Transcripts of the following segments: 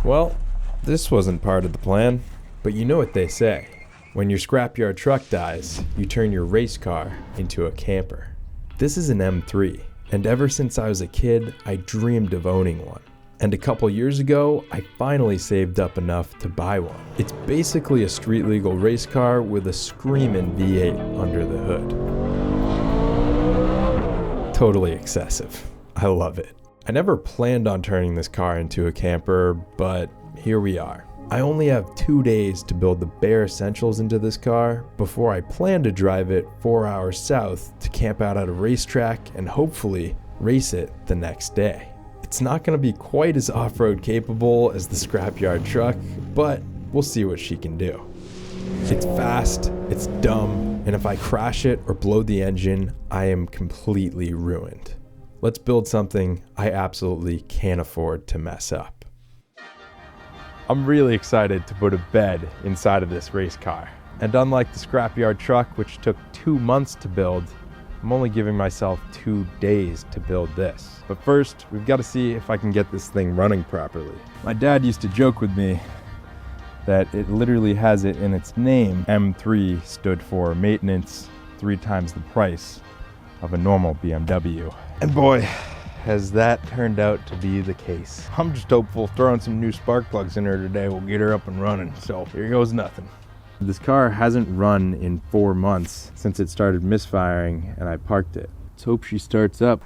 Well, this wasn't part of the plan, but you know what they say. When your scrapyard truck dies, you turn your race car into a camper. This is an M3, and ever since I was a kid, I dreamed of owning one. And a couple years ago, I finally saved up enough to buy one. It's basically a street legal race car with a screamin' V8 under the hood. Totally excessive. I love it. I never planned on turning this car into a camper, but here we are. I only have 2 days to build the bare essentials into this car before I plan to drive it 4 hours south to camp out at a racetrack and hopefully race it the next day. It's not going to be quite as off-road capable as the scrapyard truck, but we'll see what she can do. It's fast, it's dumb, and if I crash it or blow the engine, I am completely ruined. Let's build something I absolutely can't afford to mess up. I'm really excited to put a bed inside of this race car. And unlike the scrapyard truck, which took 2 months to build, I'm only giving myself 2 days to build this. But first, we've got to see if I can get this thing running properly. My dad used to joke with me that it literally has it in its name. M3 stood for maintenance 3 times the price of a normal BMW. And boy, has that turned out to be the case. I'm just hopeful throwing some new spark plugs in her today will get her up and running, so here goes nothing. This car hasn't run in 4 months since it started misfiring and I parked it. Let's hope she starts up.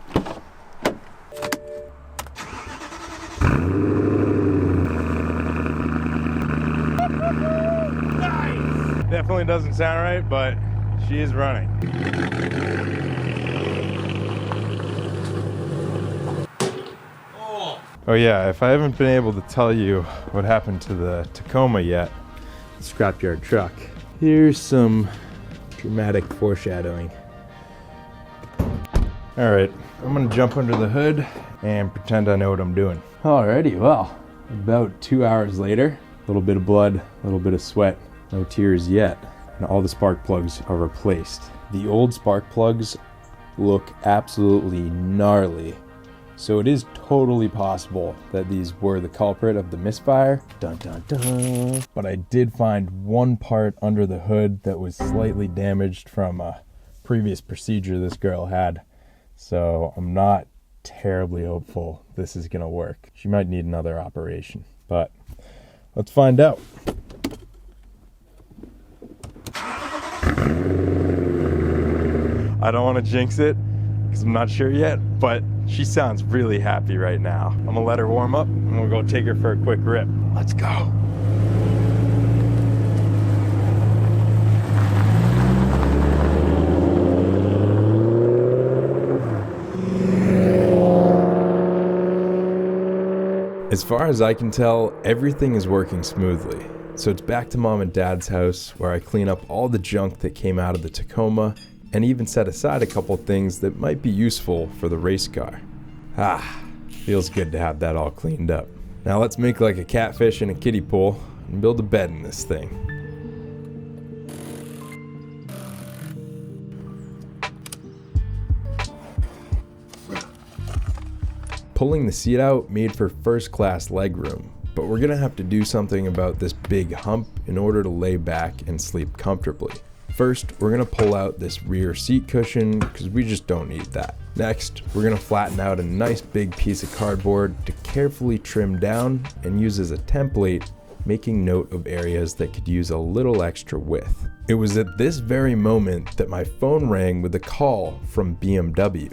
Nice! Definitely doesn't sound right, but she is running. Oh yeah, if I haven't been able to tell you what happened to the Tacoma yet, the scrapyard truck, here's some dramatic foreshadowing. Alright, I'm gonna jump under the hood and pretend I know what I'm doing. Alrighty, well, about 2 hours later, a little bit of blood, a little bit of sweat, no tears yet, and all the spark plugs are replaced. The old spark plugs look absolutely gnarly. So it is totally possible that these were the culprit of the misfire. Dun dun dun. But I did find one part under the hood that was slightly damaged from a previous procedure this girl had. So I'm not terribly hopeful this is gonna work. She might need another operation, but let's find out. I don't want to jinx it because I'm not sure yet, but she sounds really happy right now. I'm gonna let her warm up and we'll go take her for a quick rip. Let's go. As far as I can tell, everything is working smoothly. So it's back to Mom and Dad's house where I clean up all the junk that came out of the Tacoma and even set aside a couple things that might be useful for the race car. Feels good to have that all cleaned up. Now let's make like a catfish in a kiddie pool and build a bed in this thing. Pulling the seat out made for first class legroom, but we're gonna have to do something about this big hump in order to lay back and sleep comfortably. First, we're gonna pull out this rear seat cushion because we just don't need that. Next, we're gonna flatten out a nice big piece of cardboard to carefully trim down and use as a template, making note of areas that could use a little extra width. It was at this very moment that my phone rang with a call from BMW.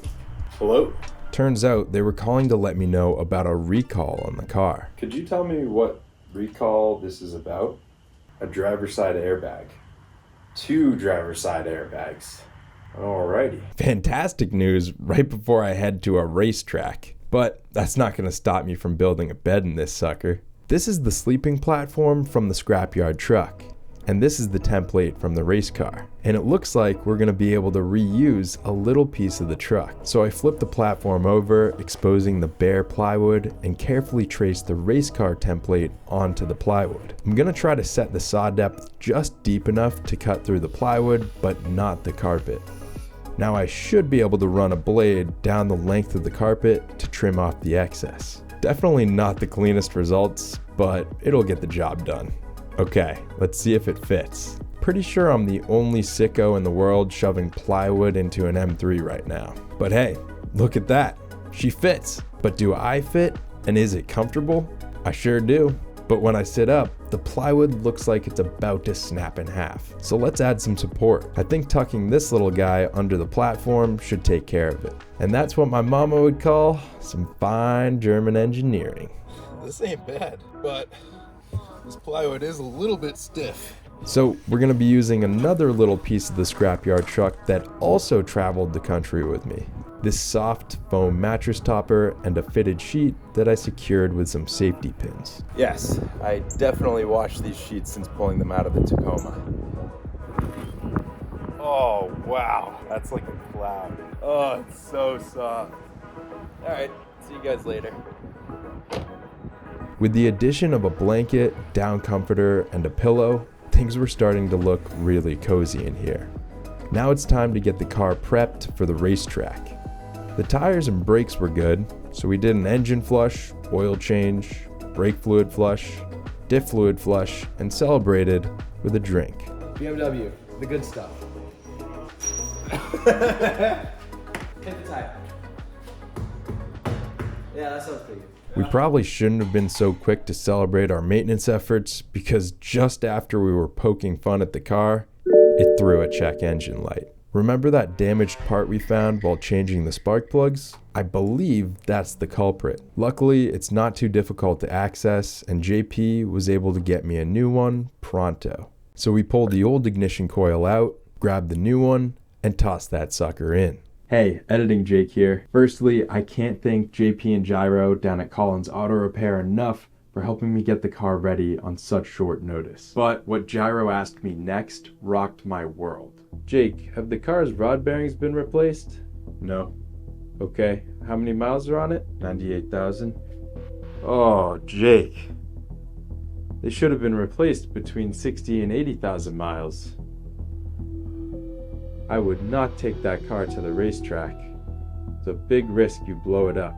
Hello? Turns out they were calling to let me know about a recall on the car. Could you tell me what recall this is about? A driver's side airbag. 2 driver's side airbags. Alrighty. Fantastic news right before I head to a racetrack. But that's not going to stop me from building a bed in this sucker. This is the sleeping platform from the scrapyard truck. And this is the template from the race car. And it looks like we're going to be able to reuse a little piece of the truck. So I flip the platform over, exposing the bare plywood, and carefully trace the race car template onto the plywood. I'm going to try to set the saw depth just deep enough to cut through the plywood, but not the carpet. Now I should be able to run a blade down the length of the carpet to trim off the excess. Definitely not the cleanest results, but it'll get the job done. Okay, let's see if it fits. Pretty sure I'm the only sicko in the world shoving plywood into an M3 right now. But hey, look at that. She fits. But do I fit? And is it comfortable? I sure do. But when I sit up, the plywood looks like it's about to snap in half. So let's add some support. I think tucking this little guy under the platform should take care of it. And that's what my mama would call some fine German engineering. This ain't bad, but this plywood is a little bit stiff. So we're gonna be using another little piece of the scrapyard truck that also traveled the country with me. This soft foam mattress topper and a fitted sheet that I secured with some safety pins. Yes, I definitely washed these sheets since pulling them out of the Tacoma. Oh, wow, that's like a cloud. Oh, it's so soft. All right, see you guys later. With the addition of a blanket, down comforter, and a pillow, things were starting to look really cozy in here. Now it's time to get the car prepped for the racetrack. The tires and brakes were good, so we did an engine flush, oil change, brake fluid flush, diff fluid flush, and celebrated with a drink. BMW, the good stuff. Hit the tire. Yeah, that sounds pretty good. We probably shouldn't have been so quick to celebrate our maintenance efforts because just after we were poking fun at the car, it threw a check engine light. Remember that damaged part we found while changing the spark plugs? I believe that's the culprit. Luckily, it's not too difficult to access, and JP was able to get me a new one pronto. So we pulled the old ignition coil out, grabbed the new one, and tossed that sucker in. Hey, Editing Jake here. Firstly, I can't thank JP and Gyro down at Collins Auto Repair enough for helping me get the car ready on such short notice. But what Gyro asked me next rocked my world. Jake, have the car's rod bearings been replaced? No. Okay, how many miles are on it? 98,000. Oh, Jake. They should have been replaced between 60 and 80,000 miles. I would not take that car to the racetrack. It's a big risk you blow it up.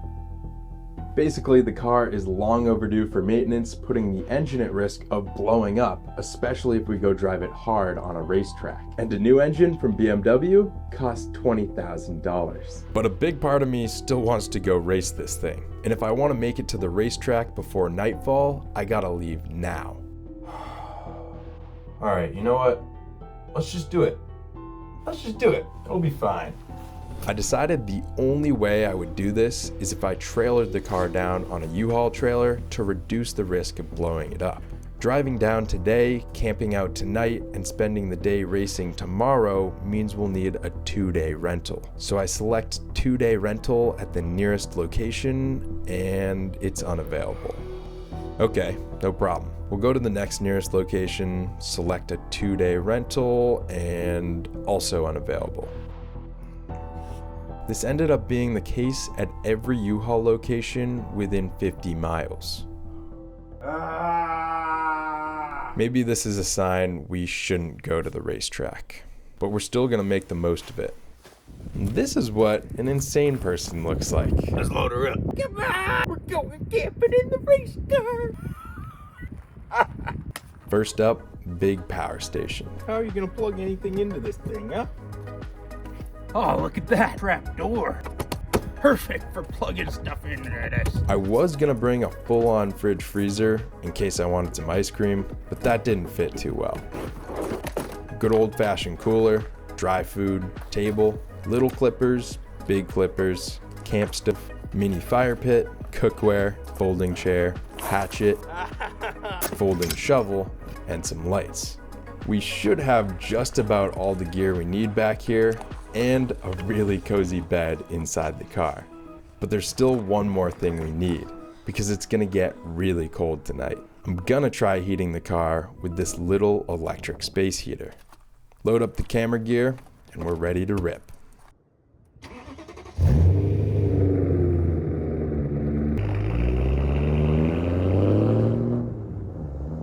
Basically, the car is long overdue for maintenance, putting the engine at risk of blowing up, especially if we go drive it hard on a racetrack. And a new engine from BMW costs $20,000. But a big part of me still wants to go race this thing. And if I want to make it to the racetrack before nightfall, I gotta leave now. All right, you know what? Let's just do it. It'll be fine. I decided the only way I would do this is if I trailered the car down on a U-Haul trailer to reduce the risk of blowing it up. Driving down today, camping out tonight, and spending the day racing tomorrow means we'll need a 2-day rental. So I select 2-day rental at the nearest location, and it's unavailable. Okay, no problem. We'll go to the next nearest location, select a 2-day rental, and also unavailable. This ended up being the case at every U-Haul location within 50 miles. Maybe this is a sign we shouldn't go to the racetrack, but we're still gonna make the most of it. And this is what an insane person looks like. Let's load her up. Come on, we're going camping in the race car. First up, big power station. How are you gonna plug anything into this thing, huh? Oh, look at that trap door. Perfect for plugging stuff into this. I was gonna bring a full-on fridge freezer in case I wanted some ice cream, but that didn't fit too well. Good old-fashioned cooler, dry food, table, little clippers, big clippers, camp stuff, mini fire pit, cookware, folding chair, hatchet, folding shovel, and some lights. We should have just about all the gear we need back here, and a really cozy bed inside the car. But there's still one more thing we need, because it's gonna get really cold tonight. I'm gonna try heating the car with this little electric space heater. Load up the camera gear, and we're ready to rip.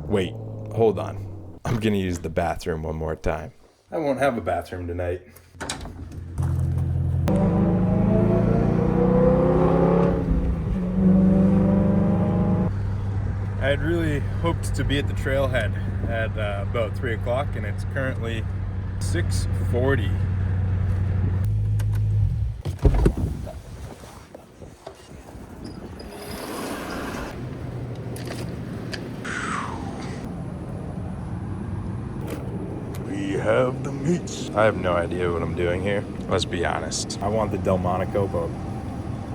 Wait, hold on. I'm gonna use the bathroom one more time. I won't have a bathroom tonight. I had really hoped to be at the trailhead at about 3 o'clock, and it's currently 6:40. We have the meats. I have no idea what I'm doing here. Let's be honest. I want the Delmonico, but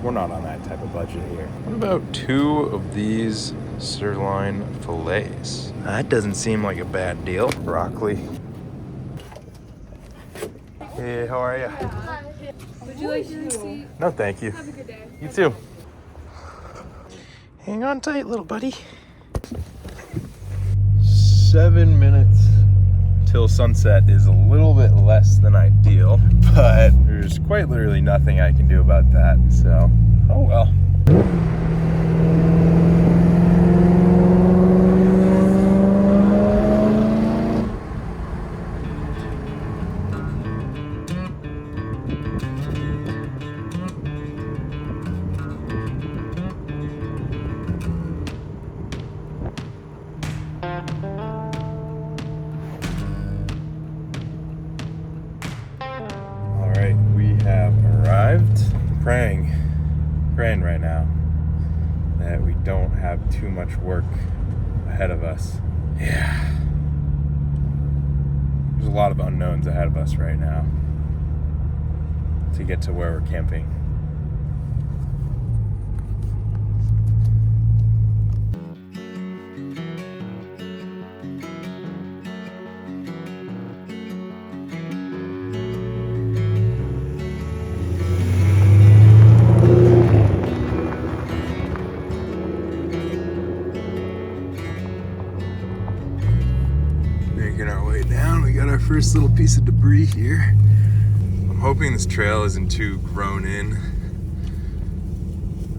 we're not on that type of budget here. What about 2 of these sirloin fillets? That doesn't seem like a bad deal. Broccoli. Hey, how are you? Would you like your receipt? No, thank you. Have a good day. You too. Hang on tight, little buddy. 7 minutes till sunset is a little bit less than ideal, but there's quite literally nothing I can do about that, so oh well. Alright, we have arrived. Praying right now that we don't have too much work ahead of us. Yeah. There's a lot of unknowns ahead of us right now to get to where we're camping. Making our way down, we got our first little piece of debris here. I'm hoping this trail isn't too grown in.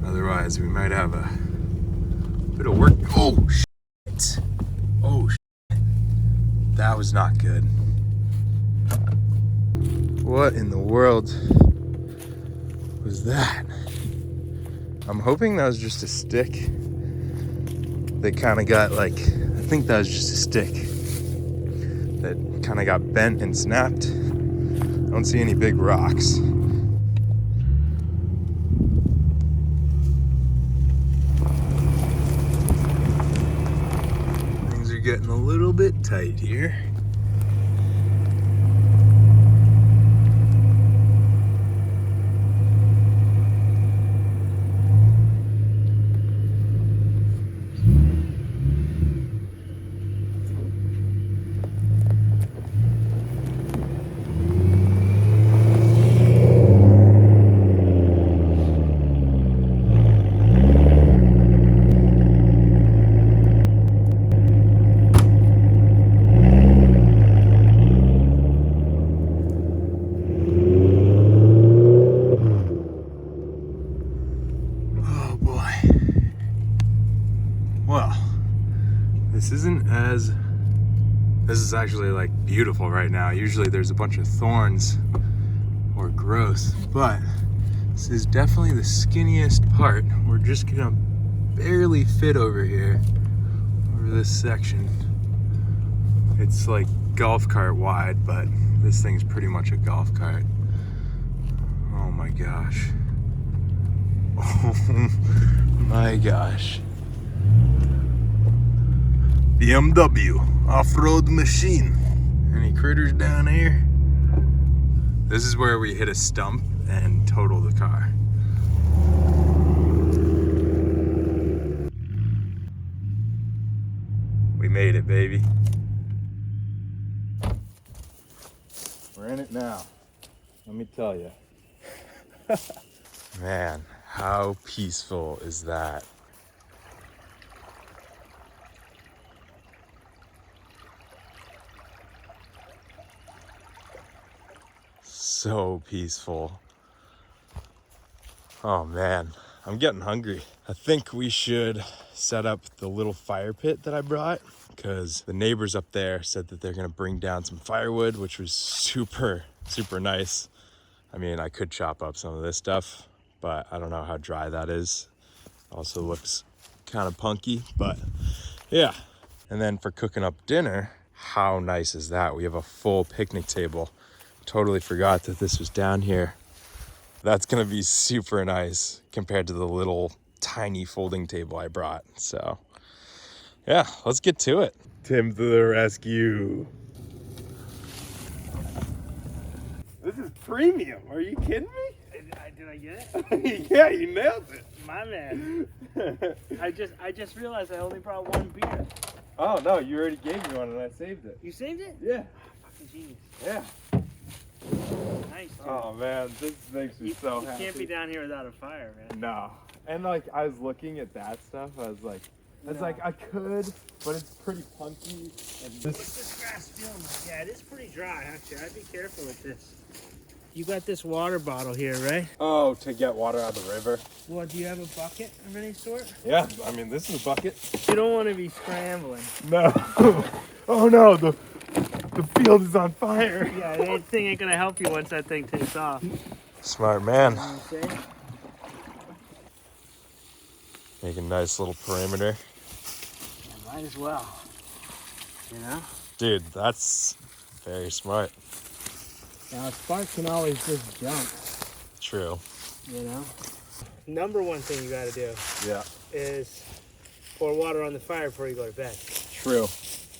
Otherwise, we might have a bit of work. Oh, shit. Oh, shit. That was not good. What in the world was that? I'm hoping that was just a stick that kind of got like, I think that was just a stick that kind of got bent and snapped. I don't see any big rocks. Things are getting a little bit tight here. This is actually like beautiful right now. Usually there's a bunch of thorns or growth, but this is definitely the skinniest part. We're just gonna barely fit over here, over this section. It's like golf cart wide, but this thing's pretty much a golf cart. Oh my gosh. Oh my gosh. BMW off-road machine. Any critters down here? This is where we hit a stump and total the car. We made it, baby. We're in it now. Let me tell you. Man, how peaceful is that? So peaceful. Oh man, I'm getting hungry. I think we should set up the little fire pit that I brought, because the neighbors up there said that they're gonna bring down some firewood, which was super nice. I mean, I could chop up some of this stuff, but I don't know how dry that is. Also looks kind of punky, but yeah. And then for cooking up dinner, how nice is that? We have a full picnic table. Totally forgot that this was down here. That's gonna be super nice compared to the little tiny folding table I brought. So yeah, let's get to it. Tim to the rescue. This is premium. Are you kidding me? Did I get it? Yeah, you nailed it. My man. I just realized I only brought one beer. Oh no, you already gave me one and I saved it. You saved it? Yeah. Fucking genius. Yeah. Nice, dude. Oh man, this makes me so You happy. can't be down here without a fire, man. No. And like I was looking at that stuff, I was like I could, but it's pretty punky and What's this grass feeling like? Yeah, it is pretty dry, actually. I'd be careful with this. You got this water bottle here, right? Oh, to get water out of the river. Well, do you have a bucket of any sort? Yeah, I mean this is a bucket. You don't want to be scrambling. No. Oh no, the field is on fire. Yeah, that thing ain't gonna help you once that thing takes off. Smart man. You know what I'm saying? Make a nice little perimeter. Yeah, might as well. You know? Dude, that's very smart. Now, a spark can always just jump, True. you know? Number one thing you gotta do Yeah. is pour water on the fire before you go to bed. True.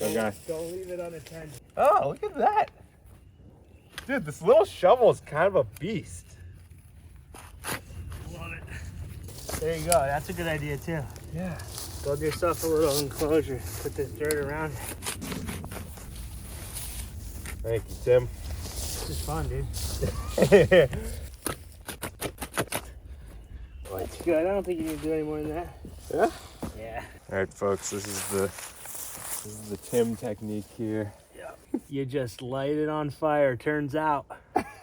Okay. Don't leave it unattended. Oh, look at that. Dude, this little shovel is kind of a beast. Love it. There you go. That's a good idea, too. Yeah. Build yourself a little enclosure. Put this dirt around it. Thank you, Tim. This is fun, dude. Well, it's good. I don't think you need to do any more than that. Yeah? Yeah. All right, folks, this is the Tim technique here. You just light it on fire, turns out.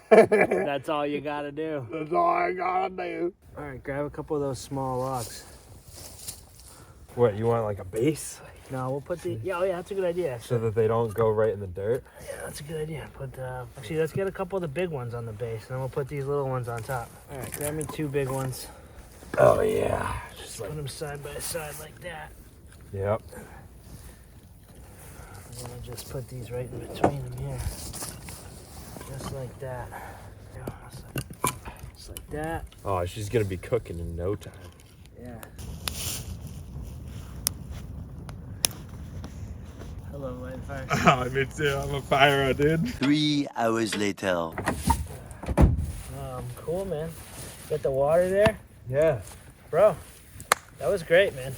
That's all you gotta do. That's all I gotta do. All right, grab a couple of those small logs. What, you want like a base? No, we'll put the, yeah, that's a good idea. So that they don't go right in the dirt? Yeah, that's a good idea. Put, actually, let's get a couple of the big ones on the base, and then we'll put these little ones on top. All right, grab me 2 big ones. Oh, yeah. Just put them side by side like that. Yep. I'm gonna just put these right in between them here. Just like that. Yeah, just like that. Oh, she's gonna be cooking in no time. Yeah. I love lighting fire. Oh, me too. I'm a pyro, dude. 3 hours later. Cool, man. Got the water there? Yeah. Bro, that was great, man.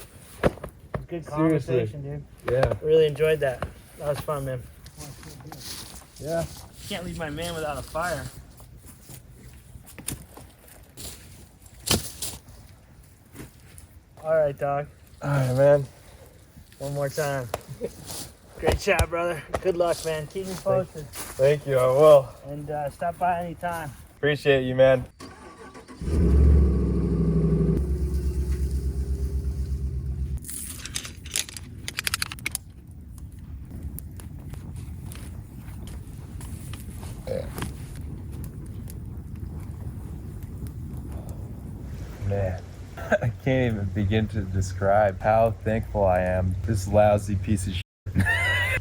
Good Seriously. conversation, dude. Yeah. Really enjoyed that. That was fun, man. Yeah. Can't leave my man without a fire. All right, dog. All right, man. One more time. Great chat, brother. Good luck, man. Keep me posted. Thank you, I will. And stop by anytime. Appreciate you, man. Man, I can't even begin to describe how thankful I am. This lousy piece of shit.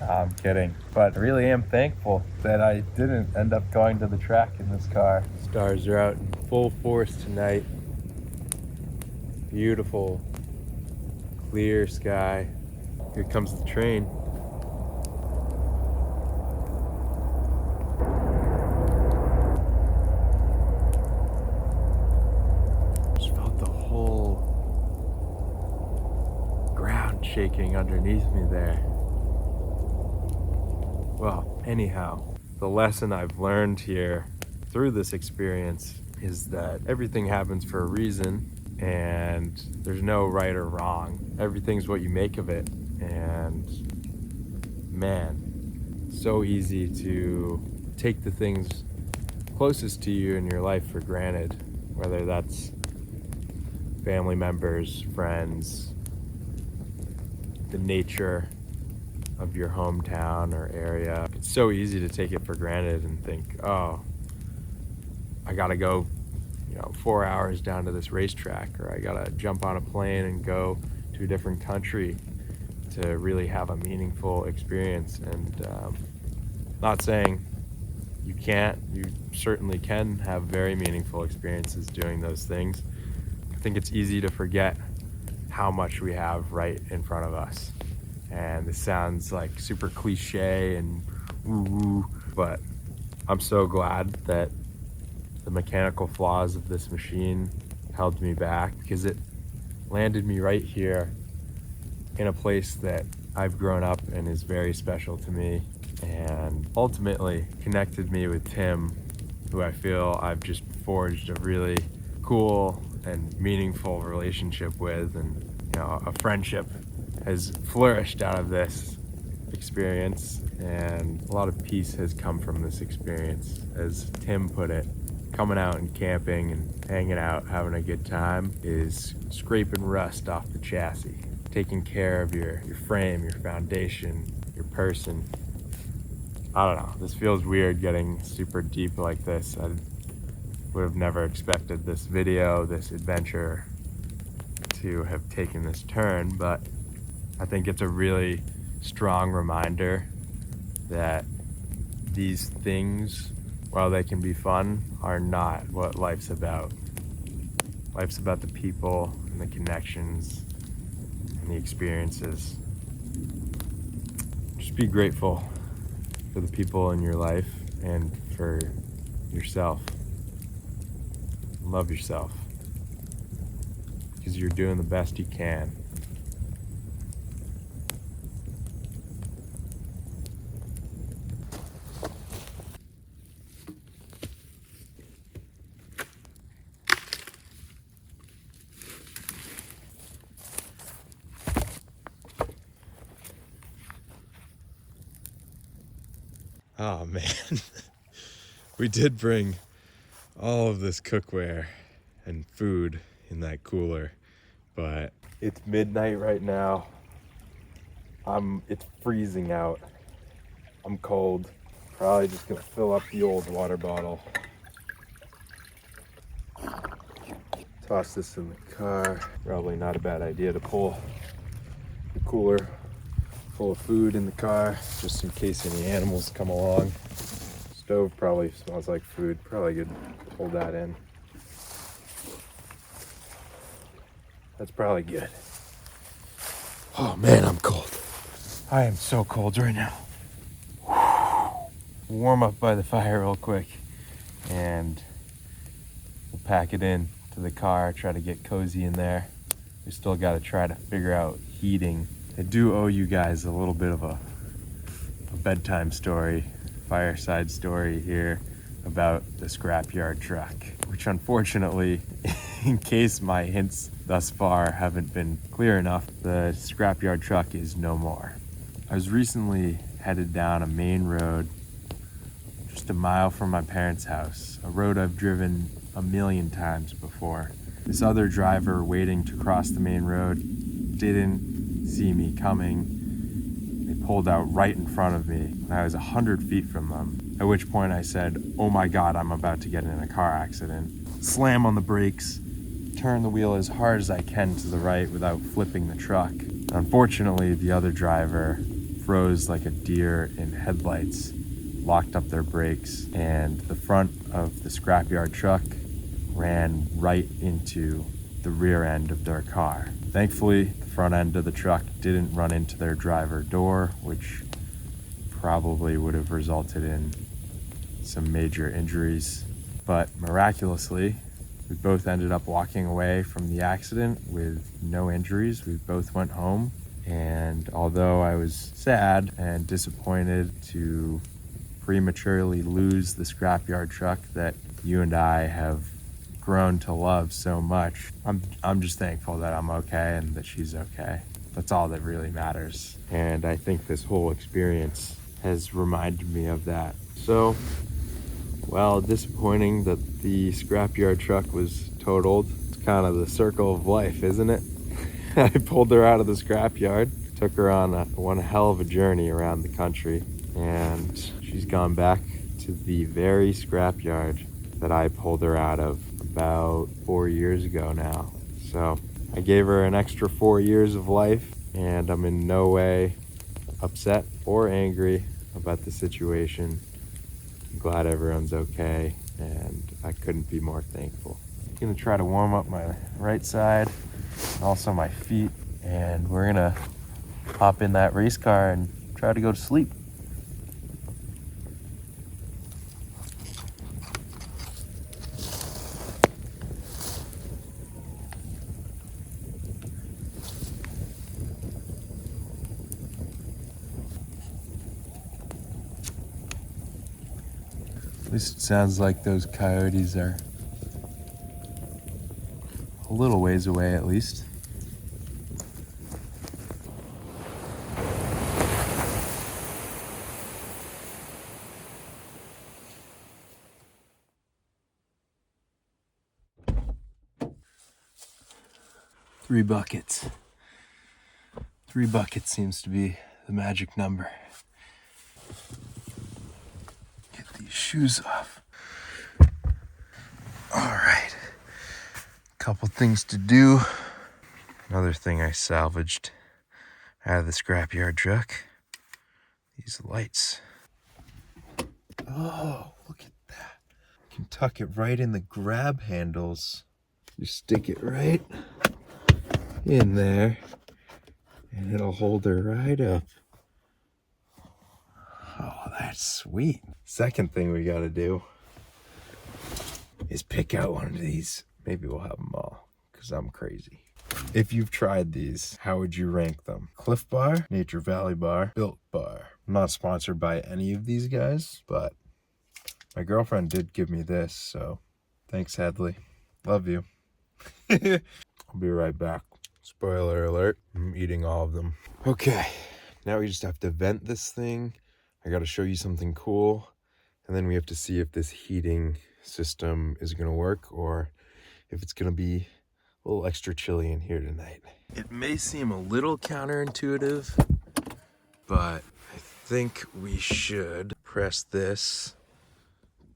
I'm kidding, but I really am thankful that I didn't end up going to the track in this car. Stars are out in full force tonight. Beautiful, clear sky. Here comes the train. Just felt the whole ground shaking underneath me there. Well, anyhow, the lesson I've learned here through this experience is that everything happens for a reason and there's no right or wrong. Everything's what you make of it. And man, so easy to take the things closest to you in your life for granted, whether that's family members, friends, the nature of your hometown or area. It's so easy to take it for granted and think, oh, I gotta go, 4 hours down to this racetrack, or I gotta jump on a plane and go to a different country to really have a meaningful experience. And not saying you can't, you certainly can have very meaningful experiences doing those things. I think it's easy to forget how much we have right in front of us. And this sounds like super cliche and woo-woo, but I'm so glad that the mechanical flaws of this machine held me back, because it landed me right here in a place that I've grown up and is very special to me, and ultimately connected me with Tim, who I feel I've just forged a really cool and meaningful relationship with, and you know, a friendship has flourished out of this experience, and a lot of peace has come from this experience. As Tim put it, coming out and camping and hanging out, having a good time is scraping rust off the chassis, taking care of your frame, your foundation, your person. I don't know, this feels weird getting super deep like this. I would have never expected this video, this adventure to have taken this turn, but I think it's a really strong reminder that these things, while they can be fun, are not what life's about. Life's about the people and the connections and the experiences. Just be grateful for the people in your life and for yourself. Love yourself, because you're doing the best you can. Oh man, we did bring all of this cookware and food in that cooler, but it's midnight right now. It's freezing out. I'm cold. Probably just gonna fill up the old water bottle. Toss this in the car. Probably not a bad idea to pull the cooler full of food in the car, just in case any animals come along. Stove probably smells like food. Probably could pull that in. That's probably good. Oh man, I'm cold. I am so cold right now. Warm up by the fire real quick, and we'll pack it in to the car, try to get cozy in there. We still got to try to figure out heating. I do owe you guys a little bit of a bedtime story, fireside story here about the scrapyard truck, which unfortunately, in case my hints thus far haven't been clear enough, the scrapyard truck is no more. I was recently headed down a main road just a mile from my parents' house, a road I've driven a million times before. This other driver waiting to cross the main road didn't see me coming. They pulled out right in front of me and I was 100 feet from them, at which point I said, "Oh my God, I'm about to get in a car accident." Slam on the brakes, turn the wheel as hard as I can to the right without flipping the truck. Unfortunately, the other driver froze like a deer in headlights, locked up their brakes, and the front of the scrapyard truck ran right into the rear end of their car. Thankfully, the front end of the truck didn't run into their driver door, which probably would have resulted in some major injuries. But miraculously, we both ended up walking away from the accident with no injuries. We both went home, and although I was sad and disappointed to prematurely lose the scrapyard truck that you and I have grown to love so much, I'm just thankful that I'm okay and that she's okay. That's all that really matters. And I think this whole experience has reminded me of that. So, well, disappointing that the scrapyard truck was totaled. It's kind of the circle of life, isn't it? I pulled her out of the scrapyard, took her on one hell of a journey around the country, and she's gone back to the very scrapyard that I pulled her out of about 4 years ago now. So I gave her an extra 4 years of life, and I'm in no way upset or angry about the situation. I'm glad everyone's okay, and I couldn't be more thankful. I'm gonna try to warm up my right side, also my feet, and we're gonna hop in that race car and try to go to sleep. At least it sounds like those coyotes are a little ways away at least. Three buckets. 3 buckets seems to be the magic number. Get these shoes off. All right. Couple things to do. Another thing I salvaged out of the scrapyard truck. These lights. Oh, look at that. You can tuck it right in the grab handles. You stick it right in there and it'll hold her right up. Oh, that's sweet. Second thing we gotta do is pick out one of these. Maybe we'll have them all, because I'm crazy. If you've tried these, how would you rank them? Cliff Bar, Nature Valley Bar, Built Bar. I'm not sponsored by any of these guys, but my girlfriend did give me this, so thanks, Hadley. Love you. I'll be right back. Spoiler alert, I'm eating all of them. Okay, now we just have to vent this thing. I gotta show you something cool, and then we have to see if this heating system is gonna work or if it's gonna be a little extra chilly in here tonight. It may seem a little counterintuitive, but I think we should press this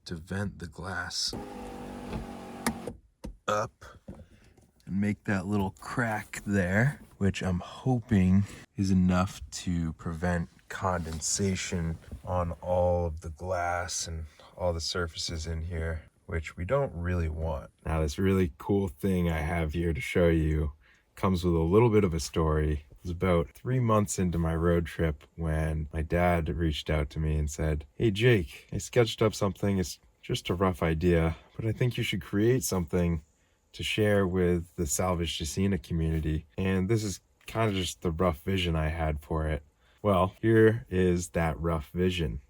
to vent the glass up and make that little crack there, which I'm hoping is enough to prevent condensation on all of the glass and all the surfaces in here, which we don't really want. Now, this really cool thing I have here to show you comes with a little bit of a story. It was about 3 months into my road trip when my dad reached out to me and said, "Hey Jake, I sketched up something. It's just a rough idea, but I think you should create something to share with the salvage Jacina community. And this is kind of just the rough vision I had for it." Well, here is that rough vision.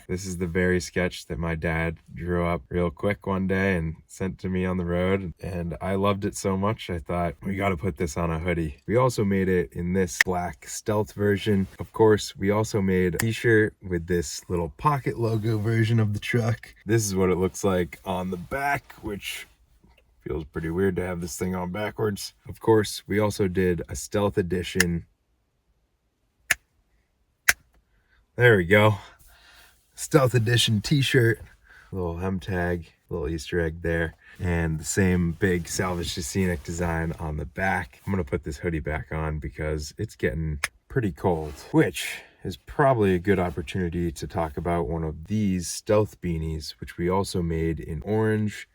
This is the very sketch that my dad drew up real quick one day and sent to me on the road. And I loved it so much, I thought, we got to put this on a hoodie. We also made it in this black stealth version. Of course, we also made a t-shirt with this little pocket logo version of the truck. This is what it looks like on the back, which feels pretty weird to have this thing on backwards. Of course, we also did a stealth edition. There we go. Stealth edition t-shirt, little hem tag, little Easter egg there, and the same big Salvage to Scenic design on the back. I'm gonna put this hoodie back on because it's getting pretty cold, which is probably a good opportunity to talk about one of these stealth beanies, which we also made in orange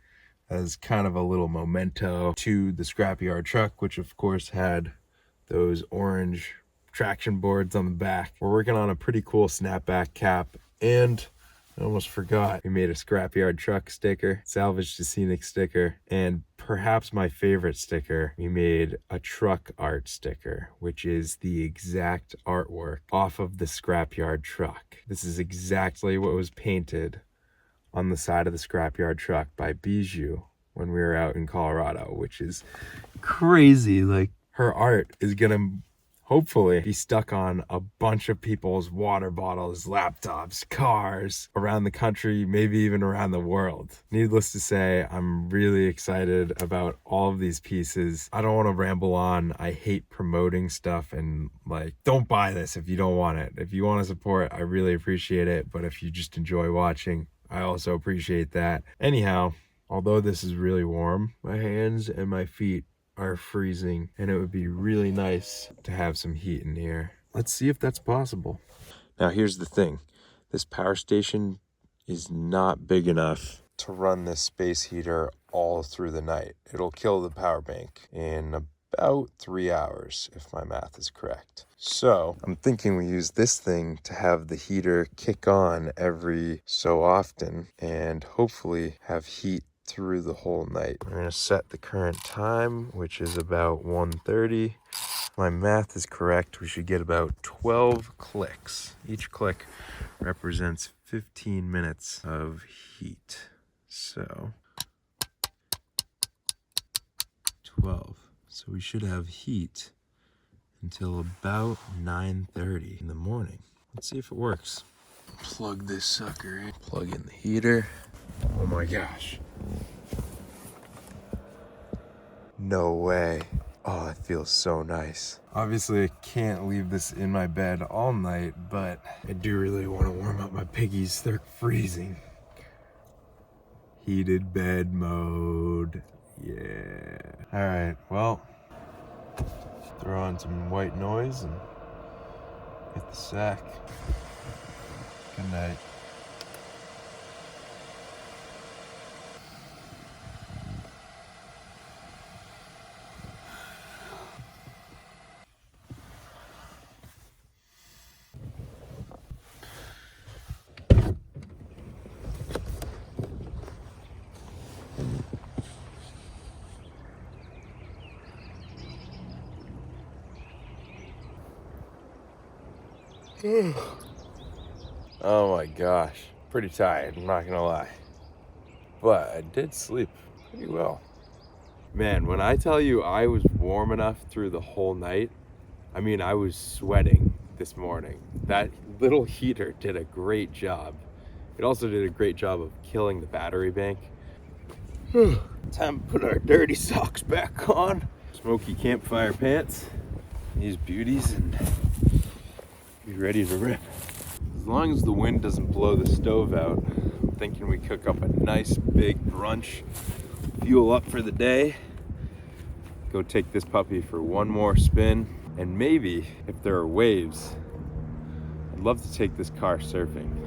as kind of a little memento to the scrapyard truck, which of course had those orange traction boards on the back. We're working on a pretty cool snapback cap, and I almost forgot, we made a scrapyard truck sticker, Salvage to Scenic sticker, and perhaps my favorite sticker, we made a truck art sticker, which is the exact artwork off of the scrapyard truck. This is exactly what was painted on the side of the scrapyard truck by Bijou when we were out in Colorado, which is crazy. Like, her art is gonna hopefully be stuck on a bunch of people's water bottles, laptops, cars around the country, maybe even around the world. Needless to say, I'm really excited about all of these pieces. I don't want to ramble on. I hate promoting stuff, and like, don't buy this if you don't want it. If you want to support, I really appreciate it. But if you just enjoy watching, I also appreciate that. Anyhow, although this is really warm, my hands and my feet are freezing, and it would be really nice to have some heat in here. Let's see if that's possible. Now here's the thing. This power station is not big enough to run this space heater all through the night. It'll kill the power bank in about 3 hours, if my math is correct. So I'm thinking we use this thing to have the heater kick on every so often and hopefully have heat through the whole night. We're gonna set the current time, which is about 1:30. My math is correct. We should get about 12 clicks. Each click represents 15 minutes of heat. So 12. So we should have heat until about 9:30 in the morning. Let's see if it works. Plug this sucker in. Plug in the heater. Oh my gosh. No way. Oh, that feels so nice. Obviously, I can't leave this in my bed all night, but I do really want to warm up my piggies. They're freezing. Heated bed mode. Yeah. All right, well, throw on some white noise and hit the sack. Good night. Oh my gosh, pretty tired, I'm not gonna lie. But I did sleep pretty well. Man, when I tell you I was warm enough through the whole night, I mean, I was sweating this morning. That little heater did a great job. It also did a great job of killing the battery bank. Time to put our dirty socks back on. Smoky campfire pants, these beauties, and be ready to rip. As long as the wind doesn't blow the stove out, I'm thinking we cook up a nice big brunch, fuel up for the day, go take this puppy for one more spin, and maybe, if there are waves, I'd love to take this car surfing.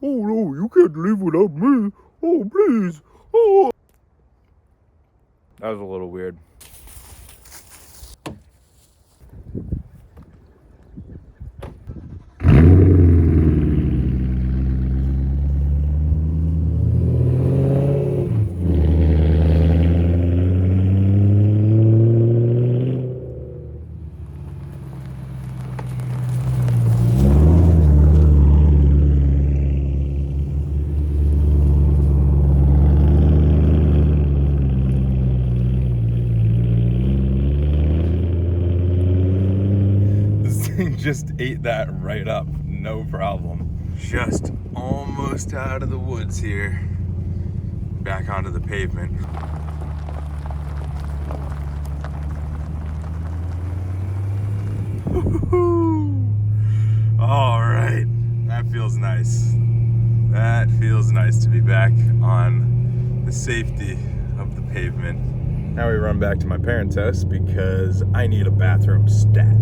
Oh no, you can't live without me. Oh, please. Oh. That was a little weird. Just ate that right up, no problem. Just almost out of the woods here, back onto the pavement. nice. That feels nice to be back on the safety of the pavement. Now we run back to my parents' house because I need a bathroom stat.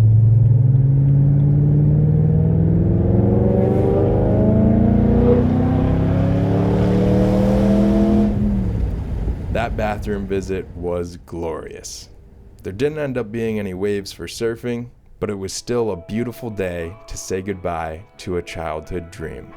That bathroom visit was glorious. There didn't end up being any waves for surfing, but it was still a beautiful day to say goodbye to a childhood dream.